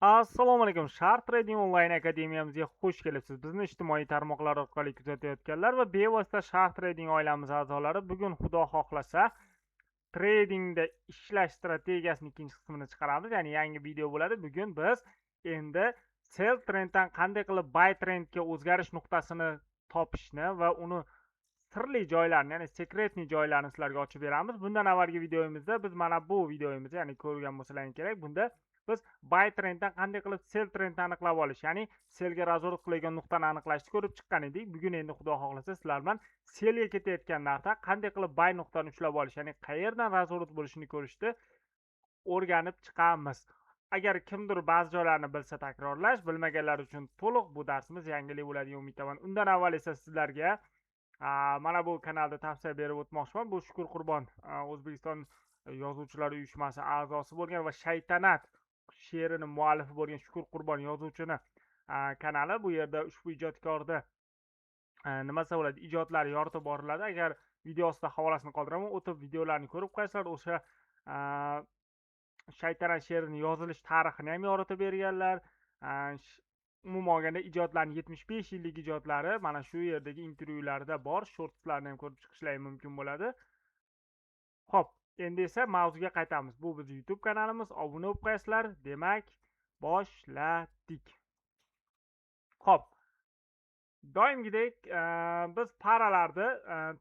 Assalomu alaykum. Sharp Trading Online akademiyamizga xush kelibsiz. Bizni ijtimoiy tarmoqlar orqali kuzatayotganlar va bevosita Sharp Trading oilamiz a'zolari bugun xudo xohlasa tradingda ishlash strategiyasining ikkinchi qismini chiqaramiz. Ya'ni yangi video bo'ladi. Bugun biz endi sell trenddan qanday qilib buy trendga o'zgarish nuqtasini topishni va uni sirli joylarni, ya'ni sekretni joylarni sizlarga ochib beramiz. Bundan avvalgi videomizda biz mana bu videomizni, ya'ni ko'rgan bo'lsalaring kerak, bunda biz buy trenddan qanday qilib sell trendni aniqlab olish, ya'ni sellga razvorlik qiladigan nuqtani aniqlashni ko'rib chiqqan edik. Bugun endi xudo xohlasa sizlar bilan sellga ketayotgan narxda qanday qilib buy nuqtani ushlab olish, ya'ni qayerdan razvorlik bo'lishini ko'rishni o'rganib chiqamiz. Agar kimdir ba'zi joylarni bilsa takrorlash, bilmaganlar uchun to'liq bu darsimiz yangilik bo'ladigan umiddaman. Undan avval esa sizlarga mana bu kanalda tavsiya berib o'tmoqchiman. Bu Shukur Qurbon O'zbekiston Yozuvchilar uyushmasi a'zosi bo'lgan va Shaytanat she'rining muallifi bo'lgan Shukur Qurbon yozuvchini kanali. Bu yerda ushbu ijodkorda nima desa bo'ladi, ijodlari yoritib boriladi. Agar video ostida havolasini qoldiraman, o'tib videolarni ko'rib qo'yasizlar. O'sha Shaytanat she'rining yozilish tarixini ham yoritib berganlar. Umuman olganda ijodlarning 75 yillik ijodlari mana shu yerdagi intervyularda bor. Shortslarni ham ko'rib chiqishlari mumkin bo'ladi. Xo'p, endi esa mavzuga qaytamiz. Bu bizning YouTube kanalimiz. Obuna bo'lib qo'yasizlar. Demak, boshladik. Xo'p. Doimgidek biz paralarni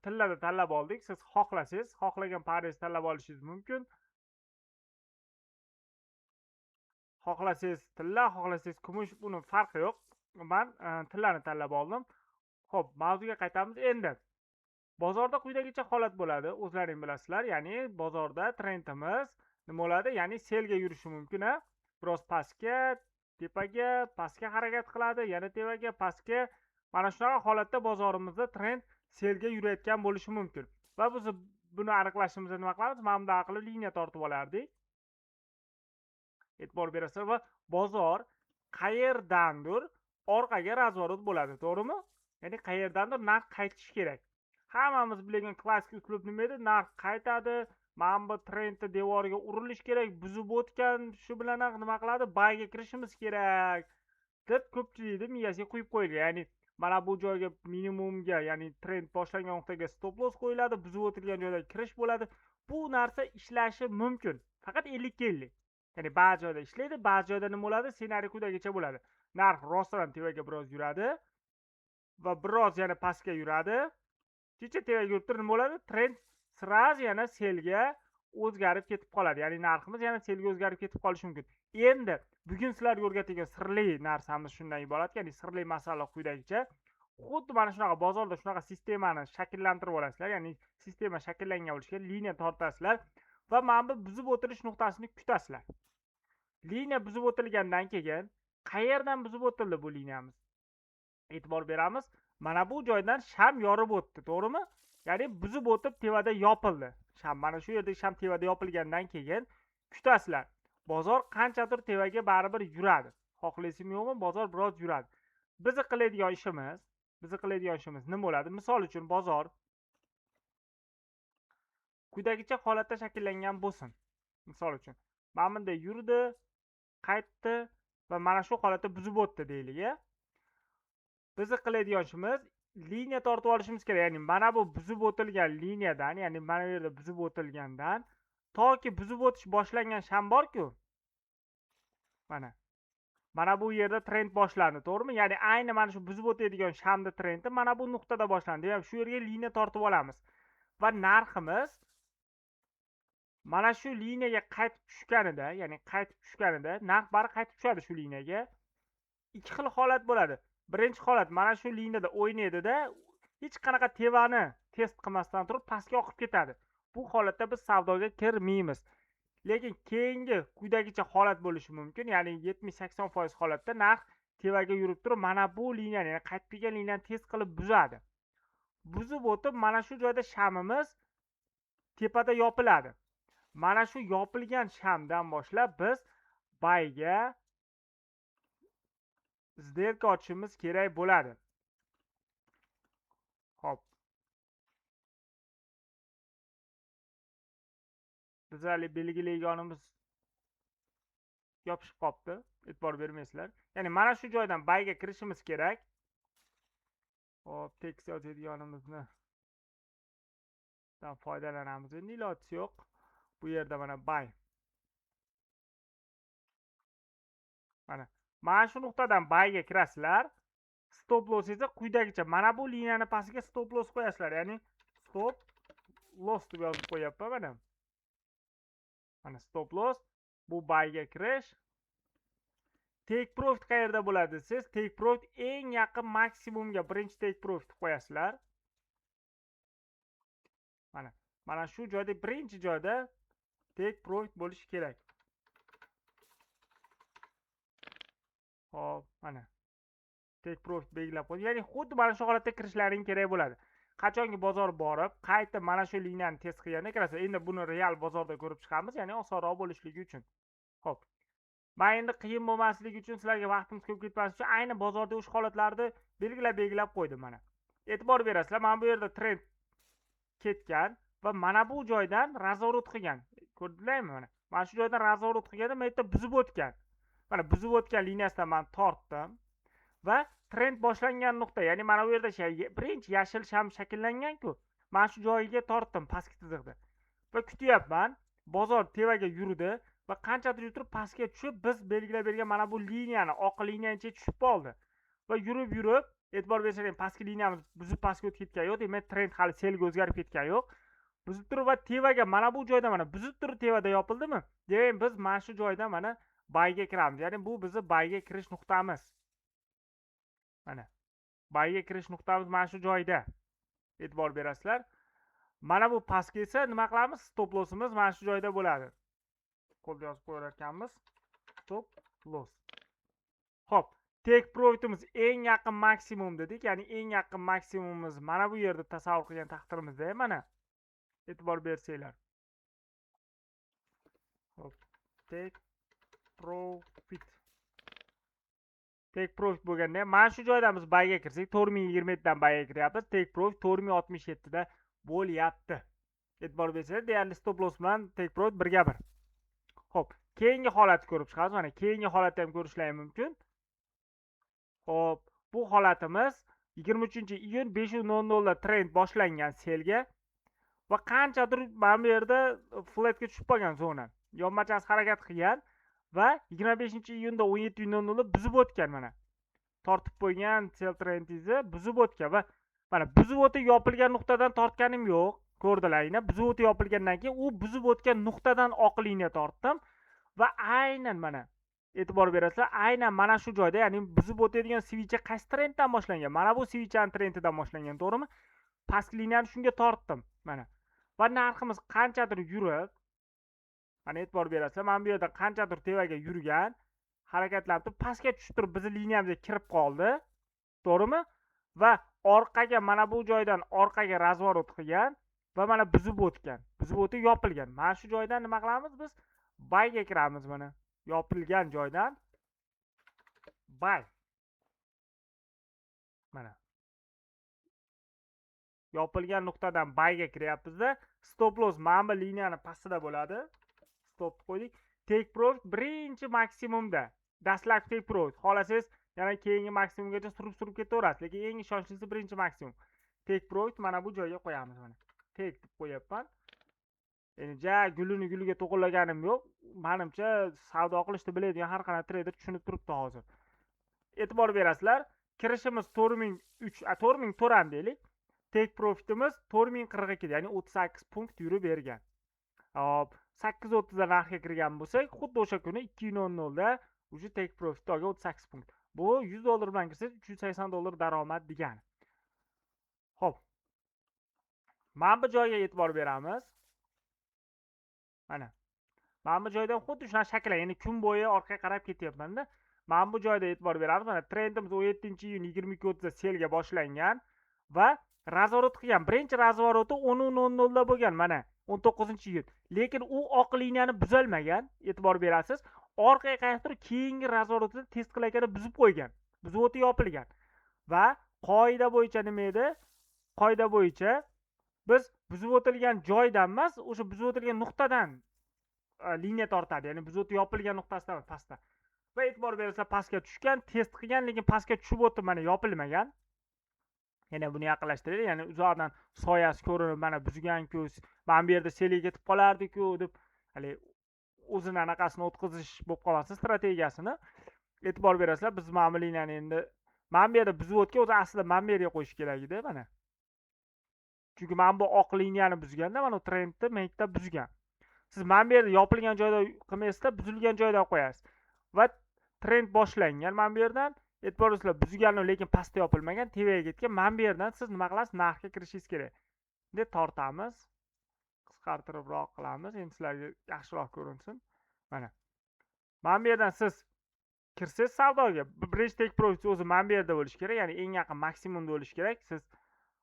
tillada tanlab oldik. Siz xohlasangiz, xohlagan parangizni tanlab olishingiz mumkin. Xohlasangiz tilla, xohlasangiz kumush, buni farqi yo'q. Men tillani tanlab oldim. Xo'p, mavzuga qaytamiz. Endi bozorda quyidagicha holat bo'ladi. O'zlaring bilasizlar, ya'ni bozorda trendimiz nima bo'ladi? Ya'ni selga yurishi mumkin, biroz pastga, tepaga, pastga harakat qiladi, yana tepaga, pastga. Mana shunaqa holatda bozorimizda trend selga yurayotgan bo'lishi mumkin. Va biz buni aniqlashimizda nima qilamiz? Mana bunday qilib liniya tortib olardik. E'tibor berasizlar va bozor qayerdandir orqaga razvorot bo'ladi, to'g'rimi? Ya'ni qayerdandir narx qaytishi kerak. Hammamiz bilgan klassik uslub nima edi? Narx qaytadi, mana bu trendni devoriga urilish kerak, buzib o'tgan, shu bilan nima qiladi? Buyga kirishimiz kerak deb ko'pchilikni miyasiga quyib qo'yilgan. Ya'ni mana bu joyga minimumga, ya'ni trend boshlangan nuqtaga stop loss qo'yiladi, buzib o'tilgan joyda kirish bo'ladi. Bu narsa ishlashi mumkin, faqat 50-50. Ya'ni ba'zi joyda ishlaydi, ba'zi joyda nima bo'ladi? Ssenariy quyidagicha bo'ladi. Narx rostdan tevaga biroz yuradi va biroz yana pastga yuradi. Kecha tevaga yurib turib nima bo'ladi? Trend sraz yana selga o'zgarib ketib qoladi. Ya'ni narximiz yana selga o'zgarib ketib qolishi mumkin. Endi bugun sizlarga o'rgatadigan sirli narsamiz shundan iborat, ya'ni sirli masala quyidagicha. Xuddi mana shunaqa bozorda shunaqa sistemani shakllantirib olasizlar, ya'ni sistema shakllangan bo'lishiga liniya tortasizlar va mana bu buzib o'tilish nuqtasini kutasizlar. Liniya buzib o'tilgandan keyin qayerdan buzib o'tildi bu liniyamiz? E'tibor beramiz. Mana bu joydan sham yorib o'tdi, to'g'rimi? Ya'ni buzib o'tib tevada yopildi. Sham mana shu yerda sham tevada yopilgandan keyin kutasizlar. Bozor qanchadir tevaga baribir yuradi. Xohlaysizmi yo'qmi, bozor biroz yuradi. Biz qiladigan ishimiz nima bo'ladi? Misol uchun bozor quyidagicha holatda shakllangan bo'lsin. Misol uchun mana bunday yurdi, qaytdi va mana shu holatda buzib o'tdi deylik. Biz qiladigan ishimiz liniya tortib olishimiz kerak. Ya'ni mana bu buzib o'tilgan liniyadan, ya'ni mana bu yerda buzib o'tilgandan toki buzib o'tish boshlangan sham bor-ku. Mana bu yerda trend boshlandi, to'g'rimi? Ya'ni ayni mana shu buzib o'tadigan shamda trendi mana bu nuqtada boshlandi. Ya'ni shu yerga liniya tortib olamiz. Va narximiz mana shu liniyaga qaytib tushganida, ya'ni narx bari qaytib tushadi shu liniyaga. Ikki xil holat bo'ladi. Birinchi holat mana shu liniyada o'ynaydi-da, hech qanaqa tevani test qilmasdan turib pastga oqib ketadi. Bu holatda biz savdoga kirmaymiz. Lekin keyingi quyidagicha holat bo'lishi mumkin. Ya'ni 70-80% holatda narx tevaga yurib turib, mana bu liniyani, ya'ni qaytib kelgan liniyani test qilib buzadi. Buzib o'tib, mana shu joyda shamimiz tepada yopiladi. Mana shu yopilgan shamdan boshlab biz buyga izderka ochishimiz kerak bo'ladi. Xo'p. Biz hali belgilaganimiz yopishib qolibdi. E'tibor bermaysizlar. Ya'ni mana shu joydan bayga kirishimiz kerak. Hop, tekst yozadiganimizni dan foydalanamiz. Endi iloji yo'q. Bu yerda mana bay. Mana shu nuqtadan bayga kirasizlar. Stop loss esa quyidagicha. Mana bu liniyani pastiga stop loss qo'yasizlar. Ya'ni stop loss deb yozib qo'yapman mana. Mana stop loss bu bayga kirish. Take profit qayerda bo'ladi? Siz take profit eng yaqin maksimumga birinchi take profit qo'yasizlar. Mana shu joyda birinchi joyda take profit bo'lishi kerak. Hop, mana take profit belgilab qo'ydim. Ya'ni xuddi mana shu holatda kirishlaring kerak bo'ladi. Qachonki bozor borib, qayta mana shu liniyani test qilganda kirasiz. Endi buni real bozorda ko'rib chiqamiz, ya'ni osonroq bo'lishligi uchun. Xo'p. Men endi qiyin bo'lmasligi uchun, sizlarga vaqtimiz ko'p ketmasligi uchun ayni bozorda o'sha holatlarni belgilab qo'ydim mana. E'tibor berasizlar, mana bu yerda trend ketgan va mana bu joydan razvorot qilgan. Ko'rdinglarmi mana? Mana shu joydan razvorot qilganda men yerda buzib o'tgan. Mana buzib o'tgan liniyasidan men tortdim va trend boshlangan nuqta, ya'ni mana bu yerda birinchi yashil sham shakllangan-ku. Mana shu joyiga tortdim pastki chiziqda. Va kutyapman. Bozor tevaga yurdi va qanchadir yurib pastga tushib, biz belgilab bergan mana bu liniyani, oq liniyaga tushib qoldi. Va yurib, e'tibor bersanglar, pastki liniyamiz buzib pastga o'tib ketgan yo'q, demak trend hali selga o'zgarib ketgan yo'q. Buzib turib va tevaga mana bu joyda mana buzib turib tevada yopildimi? Demak, biz mana shu joyda mana bayga kiramiz. Ya'ni bu bizni bayga kirish nuqtamiz. Mana bayga kirish nuqtamiz mana shu joyda. E'tibor berasizlar. Mana bu pastga esa nima qilamiz? Stop lossimiz mana shu joyda bo'ladi. Qo'lda yozib qo'yar ekanmiz. Stop loss. Xo'p, take profitimiz eng yaqin maksimum dedik. Ya'ni eng yaqin maksimumimiz mana bu yerda tasavvur qilgan taqdirimizda mana. E'tibor bersanglar. Xo'p, take profit. Take profit bo'lganda mana shu joydan biz bayga kirsak 4027 dan bayga kiryapmiz. Take profit 4067 da bo'lyapti. E'tibor bersanglar, deyarli stop loss bilan take profit birga bir. Xo'p, keyingi holatni ko'rib chiqamiz. Mana keyingi holatni ham ko'rishlaring mumkin. Xo'p, bu holatimiz 23-iyun 5:00 da trend boshlangan selga va qanchadir mana bu yerda flatga tushib qolgan zona. Yonmachasi harakat qilgan va 25-iyunda 17:00 buzib o'tgan mana. Tortib qo'ygan sell trendingizni buzib o'tgan va mana buzib o'tib yopilgan nuqtadan tortganim yo'q. Ko'rdilaringlar, buzib o'tib yopilgandan keyin u buzib o'tgan nuqtadan oq liniya tortdim va aynan mana e'tibor berasizlar, aynan mana shu joyda, ya'ni buzib o'tadigan switch qaysi trenddan boshlangan? Mana bu switchning trendidan boshlangan, to'g'rimi? Pastki liniyani shunga tortdim mana. Va narximiz qanchadir yurib, mana e'tibor berasizlar, mana bu yerda qanchadir tevaga yurgan, harakatlanib pastga tushib turib bizning liniyamizga kirib qoldi. To'g'rimi? Va orqaga mana bu joydan orqaga razvorot qilgan va mana buzib o'tgan. Buzib o'tib yopilgan. Mana shu joydan nima qilamiz biz? Bayga kiramiz mana. Yopilgan joydan bay. Mana. Yopilgan nuqtadan bayga kiryapmiz-da. Stop loss mana bu liniyani pastida bo'ladi. Stop qo'ydik. Take profit birinchi maksimumda. Dastlabki take profit. Xolasangiz yana keyingi maksimumgacha surib ketaverasiz, lekin eng ishonchlisi birinchi maksimum. Take profit mana bu joyga qo'yamiz mana. Take deb qo'yapman. Endi guliga to'g'irlaganim yo'q. Menimcha savdo qilishni biladigan har qanday trader tushunib turibdi hozir. E'tibor berasizlar, kirishimiz 4004 ham deylik. Take profitimiz 4042, ya'ni 38 punkt yurib bergan. Hop, 8:30 da narxga kirgan bo'lsak, xuddi o'sha kuni 2:00 da uje take profit olgan 38 punkt. Bu $100 bilan kirsa $380 daromad degani. Xo'p. Mana bu joyga e'tibor beramiz. Mana. Mana bu joydan xuddi shuna shakllan, ya'ni kun bo'yi orqaga qarab ketyapman-da. Mana bu joyda e'tibor beramiz. Mana trendimiz 17-iyun 22:30 da selga boshlangan va razvorot qilgan. Birinchi razvoroti 10:00 da bo'lgan mana 19-iyun. Lekin u oq liniyani buzolmagan. E'tibor berasiz. Orqaga qaytib keyingi razvorotni test qilganda buzib qo'ygan. Buzib o'tib yopilgan. Va qoida bo'yicha nima edi? Qoida bo'yicha biz buzib o'tilgan joydan emas, o'sha buzib o'tilgan nuqtadan liniya tortadi. Ya'ni buzut yopilgan nuqtasidan pastda. Va e'tibor bersanglar pastga tushgan, test qilgan, lekin pastga tushib o'tib mana yopilmagan. Yana buni yaqinlashtiraylik. Ya'ni uzoqdan soyasi ko'rinib, mana buzgan-ku, mana bu yerda seliga ketib qolardi-ku deb hali o'zini anaqasini o'tkazish bo'lib qolmasin strategiyasini e'tibor berasizlar. Biz mana bu liniyani endi mana bu yerda buzib o'tgan, o'zi aslida mana bu yerga qo'yish kerak edi mana. Chunki mana bu oq liniyani buzganda mana bu trendni maktab buzgan. Siz mana bu yerda yopilgan joyda qilmaysizda, buzilgan joyda qo'yasiz. Va trend boshlangan mana bu yerdan e'tibor bersanglar buzgan, lekin pastda yopilmagan, tevaga ketgan. Mana bu yerdan siz nima qilasiz? Narxga kirishingiz kerak. Endi tortamiz. Qisqartiribroq qilamiz. Endi sizlarga yaxshiroq ko'rinsin. Mana. Mana bu yerdan siz kirsiz savdoga. Birinchi take profit o'zi mana bu yerda bo'lishi kerak, ya'ni eng yaqin maksimumda bo'lishi kerak. Siz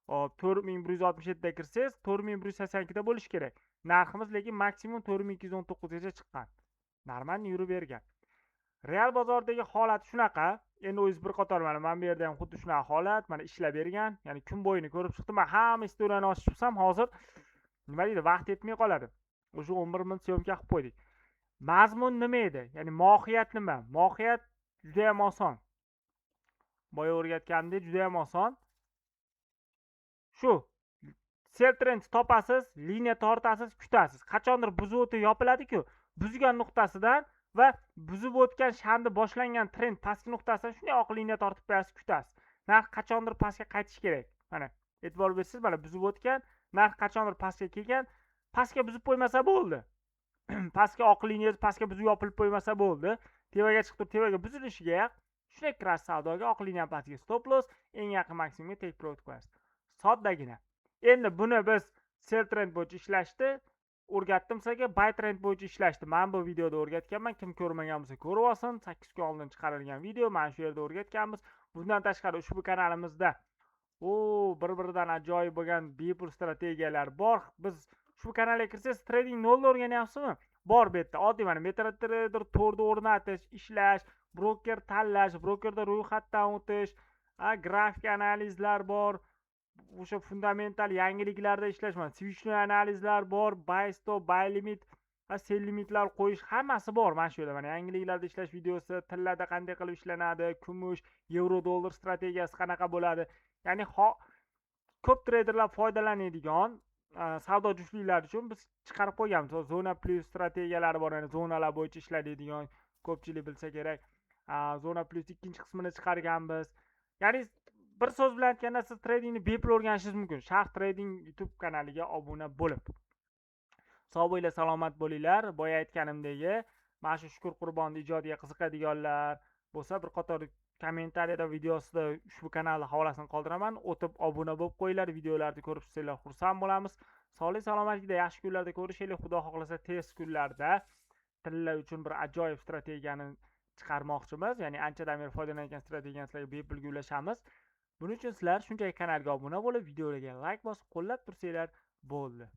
4167 da kirsangiz 4182 da bo'lishi kerak. Narximiz lekin maksimum 4219 gacha chiqqan. Normal yuravergan. Real bozordagi holat shunaqa. Endi o'zingiz bir qator mana bu yerda ham xuddi shunaqa holat, mana ishlab bergan. Ya'ni kun bo'yini ko'rib chiqdim. Men hamma istoriyani ochib chiqsam hozir nima deydi, vaqt yetmay qoladi. O'sha 11 minut syomka qilib qo'ydik. Mazmun nima edi? Ya'ni mohiyat nima? Mohiyat juda ham oson. Boya o'rgatgandek juda ham oson. Shu sell trend topasiz, liniya tortasiz, kutasiz. Qachondir buzib o'tib yopiladi-ku, buzgan nuqtasidan va buzib o'tgan shandi boshlangan trend pastki nuqtasidan shunday oq liniya tortib qo'yasiz, kutasiz. Narx qachondir pastga qaytishi kerak. Mana e'tibor bersangiz, mana buzib o'tgan, narx qachondir pastga kelgan, pastga buzib qo'ymasa bo'ldi. Pastga oq liniya pastga buzib yopilib qo'ymasa bo'ldi. Tevaga chiqib turib, tevaga buzilishiga shunday kirash savdoga oq liniya pastga stop loss, eng yaqin maksimumga take profit qo'yasiz. Soddagina. Endi buni biz sell trend bo'yicha ishlashni o'rgatdim sizlarga, buy trend bo'yicha ishlashni men bu videoda o'rgatganman. Kim ko'rmagan bo'lsa ko'rib olsin. 8 kun oldin chiqarilgan video, mana shu yerda o'rgatganmiz. Bundan tashqari ushbu kanalimizda bir-biridan ajoyib bo'lgan bepul strategiyalar bor. Biz shu kanalga kirsangiz trading 0 o'rganyapsizmi? Bor bu yerda. Oddiy mana MetaTrader 4 ni o'rnatish, ishlash, broker tanlash, brokerda ro'yxatdan o'tish, grafik analizlar bor. O'sha fundamental yangiliklarda ishlash, mana switchli analizlar bor, buy stop, buy limit, sell limitlar qo'yish, hammasi bor mana shu yerda. Mana yangiliklarda ishlash videosi, tillarda qanday qilib ishlanadi, kumush, yevro dollar strategiyasi qanaqa bo'ladi. Ya'ni ko'p traderlar foydalanadigan savdo juftliklari uchun biz chiqarib qo'yganmiz. Zona plus strategiyalari bor, ya'ni zonalar bo'yicha ishlaydigan, ko'pchilik bilsa kerak. Zona plus ikkinchi qismini chiqarganmiz. Ya'ni bir so'z bilan aytganda siz tradingni bepul o'rganishingiz mumkin. Sharq Trading YouTube kanaliga obuna bo'lib. Sog' bo'linglar, salomat bo'linglar. Boya aytganimdek, mana shu Shukur Qurbonning ijodiga qiziqadiganlar bo'lsa, bir qator kommentariyada videosida ushbu kanalning havolasini qoldiraman. O'tib obuna bo'lib qo'yinglar. Videolarni ko'rib tursanglar xursand bo'lamiz. Sog'lik salomatlikda yaxshi kunlarda ko'rishaylik. Xudo xohlasa tez kunlarda tillar uchun bir ajoyib strategiyani chiqarmoqchimiz. Ya'ni anchadan beri foydalanayotgan strategiyani sizlarga bepulga ulashamiz. Buning uchun sizlar shunchaki kanalga obuna bo'lib, videoga like bosib, qo'llab tursanglar bo'ldi.